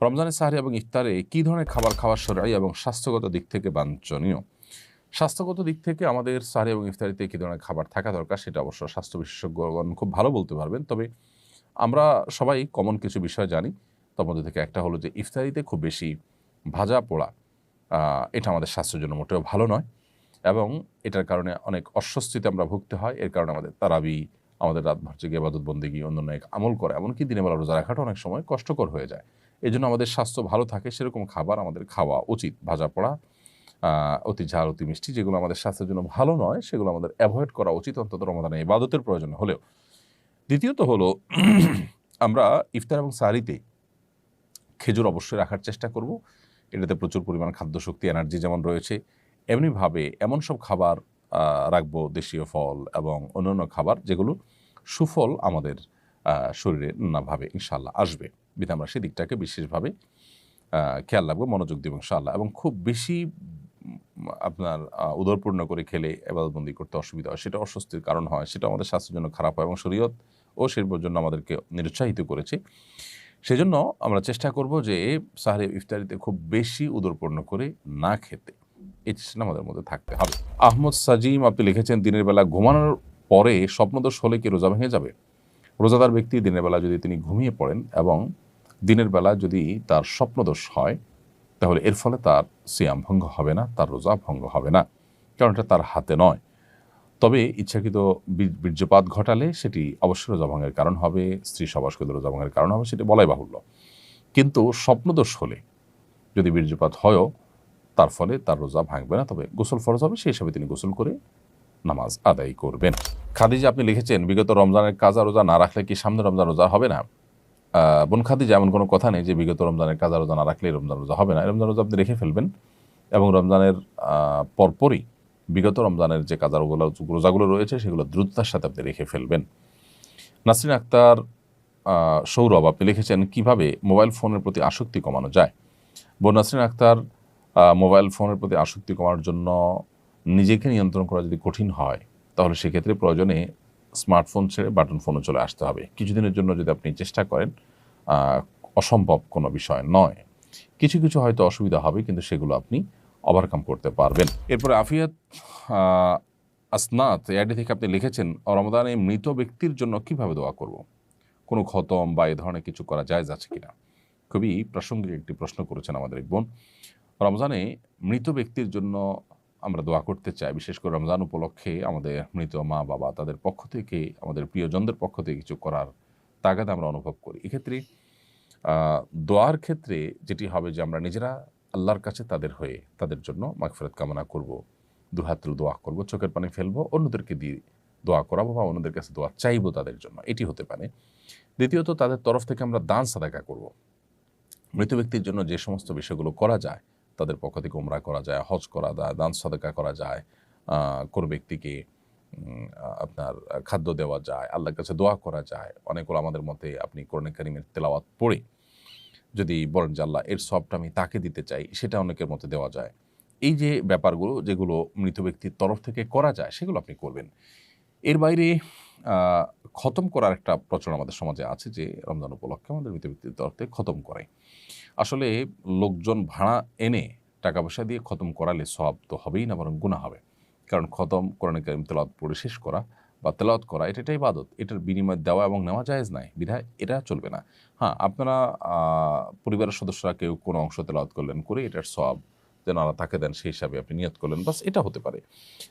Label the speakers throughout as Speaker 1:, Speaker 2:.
Speaker 1: রমজানের সাহরি এবং ইফতারে কী ধরনের খাবার খাওয়া শরঈ এবং স্বাস্থ্যগত দিক থেকে বাঞ্ছনীয়? স্বাস্থ্যগত দিক থেকে আমাদের সাহরি এবং ইফতারিতে কী ধরনের খাবার থাকা দরকার সেটা অবশ্য স্বাস্থ্য বিশেষজ্ঞগণ খুব ভালো বলতে পারবেন। তবে আমরা সবাই কমন কিছু বিষয় জানি। তার মধ্যে থেকে একটা হলো যে ইফতারিতে খুব বেশি ভাজা পোড়া এটা আমাদের স্বাস্থ্যের জন্য মোটেও ভালো নয় এবং এটার কারণে অনেক অস্বস্তিতে আমরা ভুগতে হয়। এর কারণে আমাদের তারাবি, আমাদের রাতভর জেগে ইবাদত বন্দেগী, অন্যান্য এক আমল করে, এমনকি দিনের বেলা রোজা রাখাটা অনেক সময় কষ্টকর হয়ে যায়। এজন্য আমাদের স্বাস্থ্য ভালো থাকে সেরকম খাবার আমাদের খাওয়া উচিত। ভাজা পোড়া, অতি ঝাল, অতি মিষ্টি যেগুলো আমাদের স্বাস্থ্যের জন্য ভালো নয় সেগুলো আমাদের অ্যাভয়েড করা উচিত, অন্তত রমাদানে ইবাদতের প্রয়োজন হলেও। দ্বিতীয়ত হলো আমরা ইফতার এবং সাহরিতে খেজুর অবশ্যই রাখার চেষ্টা করব। এটাতে প্রচুর পরিমাণ খাদ্যশক্তি, এনার্জি যেমন রয়েছে, এমনিভাবে এমন সব খাবার রাখবো, দেশীয় ফল এবং অন্যান্য খাবার যেগুলো সুফল আমাদের শরীরে নানাভাবে ইনশাআল্লাহ আসবে। বিধে আমরা সেদিকটাকে বিশেষভাবে খেয়াল রাখবো, মনোযোগ দিব ইনশাআল্লাহ। এবং খুব বেশি আপনার উদরপূর্ণ করে খেলে ইবাদতবন্দি করতে অসুবিধা হয়, সেটা অস্বস্তির কারণ হয়, সেটা আমাদের স্বাস্থ্যের জন্য খারাপ হয় এবং শরীয়ত ও শিল্পের জন্য আমাদেরকে নিরুৎসাহিত করেছে। সেজন্য আমরা চেষ্টা করব যে সাহরি ইফতারিতে খুব বেশি উদরপূর্ণ করে না খেতে। এই চেষ্টা আমাদের মধ্যে থাকতে হবে। আহমদ সাজিম আপনি লিখেছেন, দিনের বেলা ঘুমানোর পরে স্বপ্নদোষ হলে কি রোজা ভেঙে যাবে? রোজাদার ব্যক্তি দিনের বেলা যদি তিনি ঘুমিয়ে পড়েন এবং দিনের বেলা যদি তার স্বপ্নদোষ হয়, তাহলে এর ফলে তার সিয়াম ভঙ্গ হবে না, তার রোজা ভঙ্গ হবে না, কারণ এটা তার হাতে নয়। তবে ইচ্ছাকৃত বীর্যপাত ঘটালে সেটি অবশ্যই রোজা ভঙ্গের কারণ হবে, স্ত্রী সবাসকৃত রোজা ভঙ্গের কারণ হবে, সেটি বলাই বাহুল্য। কিন্তু স্বপ্নদোষ হলে যদি বীর্যপাত হয়ও, তার ফলে তার রোজা ভাঙবে না, তবে গোসল ফরজ হবে, সেই হিসাবে তিনি গোসল করে নামাজ আদায় করবেন। খাদিজা আপনি লিখেছেন, বিগত রমজানের কাজা রোজা না রাখলে কি সামনে রমজান রোজা হবে না? বোন খাদিজা, এমন কোনো কথা নেই যে বিগত রমজানের কাজা রোজা না রাখলে রমজান রোজা হবে না। রমজান রোজা আপনি রেখে ফেলবেন এবং রমজানের পরপরই বিগত রমজানের যে কাজা রোজাগুলো রয়েছে সেগুলো দ্রুততার সাথে আপনি রেখে ফেলবেন। নাসরিন আক্তার সৌরভ আপনি লিখেছেন, কিভাবে মোবাইল ফোনের প্রতি আসক্তি কমানো যায়? বোন নাসরিন আক্তার, মোবাইল ফোনের প্রতি আসক্তি কমানোর জন্য নিজেকে নিয়ন্ত্রণ করা যদি কঠিন হয়, তাহলে সেক্ষেত্রে প্রয়োজনে স্মার্টফোন ছেড়ে বাটন ফোনে চলে আসতে হবে। কিছুদিনের জন্য যদি আপনি চেষ্টা করেন, অসম্ভব কোনো বিষয় নয়। কিছু কিছু হয়তো অসুবিধা হবে, কিন্তু সেগুলো আপনি ওভারকাম করতে পারবেন। এরপরে আফিয়াত আসনাত এআইডি থেকে আপনি লিখেছেন, রমজানে মৃত ব্যক্তির জন্য কিভাবে দোয়া করব? কোনো খতম বা এই ধরনের কিছু করা জায়েজ আছে কিনা? খুবই প্রাসঙ্গিক একটি প্রশ্ন করেছেন আমাদের এক বোন। রমজানে মৃত ব্যক্তির জন্য আমরা দোয়া করতে চাই, বিশেষ করে রমজান উপলক্ষে আমাদের মৃত মা বাবা তাদের পক্ষ থেকে, আমাদের প্রিয়জনদের পক্ষ থেকে কিছু করার তাগাদা আমরা অনুভব করি। এক্ষেত্রে দোয়ার ক্ষেত্রে যেটি হবে যে আমরা নিজেরা আল্লাহর কাছে তাদের হয়ে তাদের জন্য মাগফিরাত কামনা করব, দুহাত তুলে দোয়া করব, চোখের পানি ফেলবো, অন্যদেরকে দিয়ে দোয়া করাবো বা অন্যদের কাছে দোয়া চাইবো তাদের জন্য, এটি হতে পারে। দ্বিতীয়ত, তাদের তরফ থেকে আমরা দান সাদাকা করব। মৃত ব্যক্তির জন্য যে সমস্ত বিষয়গুলো করা যায়, তাদের পক্ষ থেকে উমরা করা যায়, হজ করা যায়, দান সাদাকা করা যায়, কোনো ব্যক্তিকে আপনার খাদ্য দেওয়া যায়, আল্লাহর কাছে দোয়া করা যায়। অনেকগুলো আমাদের মতে আপনি কোরআন কারীমের তেলাওয়াত পড়ে যদি বলেন যে আল্লাহ এর সবটা আমি তাকে দিতে চাই, সেটা অনেকের মতে দেওয়া যায়। এই যে ব্যাপারগুলো যেগুলো মৃত ব্যক্তির তরফ থেকে করা যায় সেগুলো আপনি করবেন। এর বাইরে খতম করার একটা প্রচলন আমাদের সমাজে আছে যে রমজান উপলক্ষে আমাদের মৃত ব্যক্তির তরফ থেকে খতম করাই। আসলে লোকজন ভাড়া এনে টাকা পয়সা দিয়ে খতম করালে সওয়াব তো হবেই না, বরং গুনাহ হবে। কারণ খতম কোরআন কারীম তেলাওয়াত পড়ে শেষ করা বা তেলাওয়াত করা এটা একটা ইবাদত, এটার বিনিময় দেওয়া এবং নেওয়া জায়েজ নাই, বিধায় এটা চলবে না। হ্যাঁ, আপনারা পরিবারের সদস্যরা কেউ কোনো অংশ তেলাওয়াত করলেন, করে এটার সওয়াব যেন আল্লাহ তাকে দেন সেই হিসাবে আপনি নিয়ত করলেন, বাস এটা হতে পারে।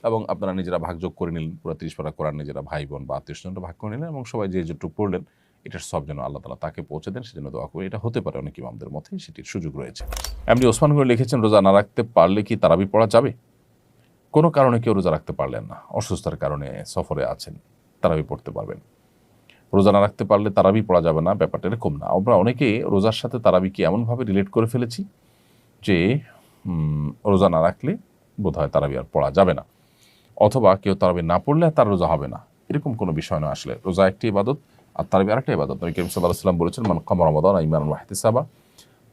Speaker 1: এবং আপনারা নিজেরা ভাগযোগ করে নিলেন, পুরো 30 পারা কোরআন নিজেরা ভাই বোন বা আত্মীয়স্বজনরা ভাগ করে নিলেন এবং সবাই যে যেটুকু পড়লেন এটার সব যেন আল্লাহ তাআলা তাকে পৌঁছে দেন, সেজন্য দোয়া করি। এটা হতে পারে অনেক ইমামদের মধ্যে, সেটির সুযোগ রয়েছে। এমনি ওসমান গনি লিখেছেন, রোজা না রাখতে পারলে কি তারাবি পড়া যাবে? কোনো কারণে কেউ রোজা রাখতে পারলেন না, অসুস্থতার কারণে সফরে আছেন, তারাবি পড়তে পারবেন। রোজা না রাখতে পারলে তারাবি পড়া যাবে না, ব্যাপারটা এরকম না। আমরা অনেকে রোজার সাথে তারাবিকে এমনভাবে রিলেট করে ফেলেছি যে রোজা না রাখলে বোধহয় তারাবি আর পড়া যাবে না, অথবা কেউ তারাবি না পড়লে তার রোজা হবে না, এরকম কোনো বিষয় নয়। আসলে রোজা একটি ইবাদত আর তারাবি আরেকটা ইবাদত। নবী করিম সাল্লাল্লাহু আলাইহি ওয়াসাল্লাম বলেছেন, মান কামা রমাদান ঈমানান ওয়া ইহতিসাবা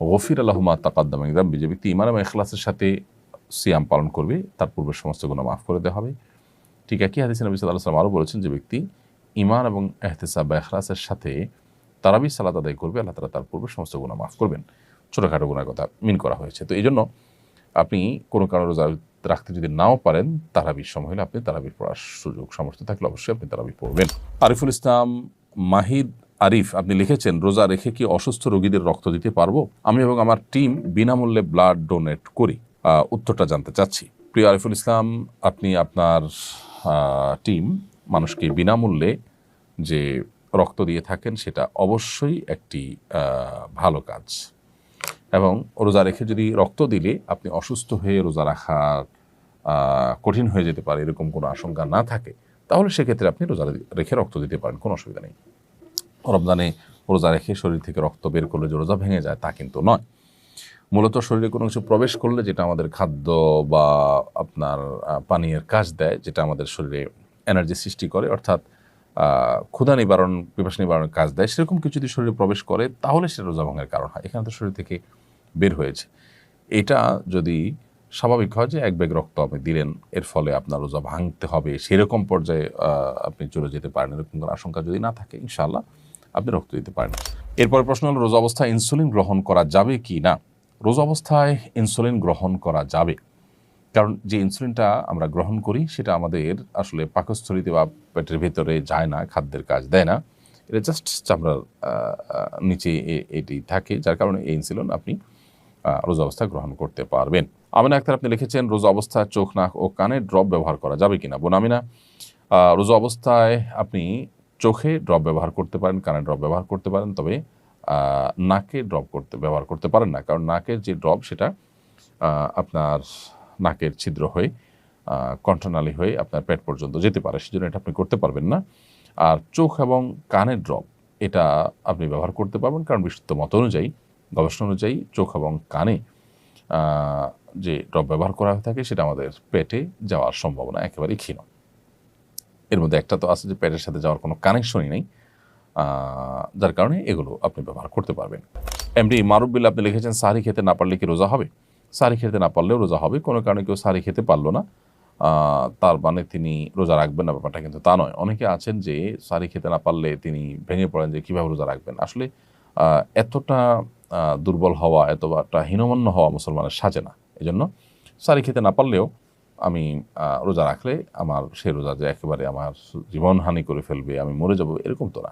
Speaker 1: গুফিরা লাহু মা তাকাদ্দামা মিন যামবি। যে ব্যক্তি ঈমান এবং ইখলাসের সাথে সিয়াম পালন করবে, তার পূর্বের সমস্ত গুনাহ মাফ করে দেওয়া হবে। ঠিক একই হাদিসে নবী সাল্লাল্লাহু আলাইহি ওয়াসাল্লাম আরও বলেছেন, যে ব্যক্তি ঈমান এবং ইহতিসাব বা ইখলাসের সাথে তারাবি সালাত আদায় করবে, আল্লাহ তাআলা তার পূর্বের সমস্ত গুনাহ মাফ করবেন। ছোটোখাটো গুনার কথা মিন করা হয়েছে। তো এই জন্য আপনি কোনো কারণে রোজা রাখতে যদি নাও পারেন, তারাবির সময় হলে আপনি তারাবির পড়ার সুযোগ সামর্থ্য থাকলে অবশ্যই আপনি তারাবি পড়বেন। আরিফুল ইসলাম মাহিদ আরিফ আপনি লিখেছেন, রোজা রেখে কি অসুস্থ রোগীদের রক্ত দিতে পারবো? আমি এবং আমার টিম বিনামূল্যে ব্লাড ডোনেট করি। উত্তরটা জানতে চাচ্ছি। প্রিয় আরিফুল ইসলাম, আপনি আপনার টিম মানুষকে বিনামূল্যে যে রক্ত দিয়ে থাকেন সেটা অবশ্যই একটি ভালো কাজ, এবং রোজা রেখে যদি রক্ত দিলে আপনি অসুস্থ হয়ে রোজা রাখা কঠিন হয়ে যেতে পারে এরকম কোনো আশঙ্কা না থাকে, তাহলে সেক্ষেত্রে আপনি রোজা রেখে রক্ত দিতে পারেন, কোনো অসুবিধা নেই। রমজানে রোজা রেখে শরীর থেকে রক্ত বের করলে যে রোজা ভেঙে যায় তা কিন্তু নয়। মূলত শরীরে কোনো কিছু প্রবেশ করলে যেটা আমাদের খাদ্য বা আপনার পানীয়ের কাজ দেয়, যেটা আমাদের শরীরে এনার্জি সৃষ্টি করে, অর্থাৎ ক্ষুধা নিবারণ, পিপাসা নিবারণের কাজ দেয়, সেরকম কিছু যদি শরীরে প্রবেশ করে তাহলে সেটা রোজা ভাঙার কারণ হয়। এখানে তো শরীর থেকে বের হয়েছে। এটা যদি স্বাভাবিক হয় যে এক ব্যাগ রক্ত আপনি দিলেন, এর ফলে আপনার রোজা ভাঙতে হবে সেরকম পর্যায়ে আপনি চলে যেতে পারেন, এরকম কোনো আশঙ্কা যদি না থাকে ইনশাআল্লাহ আপনি রক্ত দিতে পারেন। এরপরে প্রশ্ন হলো, রোজা অবস্থায় ইনসুলিন গ্রহণ করা যাবে কি না? রোজা অবস্থায় ইনসুলিন গ্রহণ করা যাবে, কারণ যে ইনসুলিনটা আমরা গ্রহণ করি সেটা আমাদের আসলে পাকস্থলিতে বা পেটের ভেতরে যায় না, খাদ্যের কাজ দেয় না, এটা জাস্ট চামড়ার নিচে এটি থাকে, যার কারণে এই ইনসুলিন আপনি রোজা অবস্থায় গ্রহণ করতে পারবেন। আমিনা আক্তার আপনি লিখেছেন, রোজা অবস্থায় চোখ, নাক ও কানে ড্রপ ব্যবহার করা যাবে কিনা? বোন আমিনা, রোজা অবস্থায় আপনি চোখে ড্রপ ব্যবহার করতে পারেন, কানে ড্রপ ব্যবহার করতে পারেন, তবে নাকে ড্রপ ব্যবহার করতে পারেন না, কারণ নাকের যে ড্রপ সেটা আপনার নাকের ছিদ্র হয়ে কণ্ঠনালী হয়ে আপনার পেট পর্যন্ত যেতে পারে, সেজন্য এটা আপনি করতে পারবেন না। আর চোখ এবং কানের ড্রপ এটা আপনি ব্যবহার করতে পারবেন, কারণ বিশুদ্ধ মত অনুযায়ী, গবেষণা অনুযায়ী চোখ এবং কানে যে ড্রপ ব্যবহার করা হয়ে থাকে সেটা আমাদের পেটে যাওয়ার সম্ভাবনা একেবারেই ক্ষীণ। এর মধ্যে একটা তো আছে যে পেটের সাথে যাওয়ার কোনো কানেকশনই নেই, যার কারণে এগুলো আপনি ব্যবহার করতে পারবেন। এমডি মারুফ বিল্লাহ আপনি লিখেছেন, সাহরি খেতে না পারলে কি রোজা হবে? সাহরি খেতে না পারলেও রোজা হবে। কোনো কারণে কেউ সাহরি খেতে পারলো না তার মানে তিনি রোজা রাখবেন না, ব্যাপারটা কিন্তু তা নয়। অনেকে আছেন যে সাহরি খেতে না পারলে তিনি ভেঙে পড়েন যে কীভাবে রোজা রাখবেন। আসলে এতটা দুর্বল হওয়া, এতটা হীনমন্য হওয়া মুসলমানের সাজে না। এই জন্য সাহরি খেতে না পারলেও আমি রোজা রাখলে আমার সেই রোজা যে একেবারে আমার জীবনহানি করে ফেলবে, আমি মরে যাব, এরকম তো না।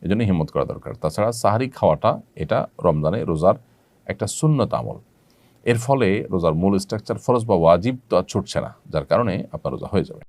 Speaker 1: এই জন্য হিম্মত করা দরকার। তাছাড়া সাহরি খাওয়াটা এটা রমজানে রোজার একটা সুন্নত আমল, এর ফলে রোজার মূল স্ট্রাকচার ফরজ বা ওয়াজিব তো আর ছুটছে না, যার কারণে আপনার রোজা হয়ে যাবে।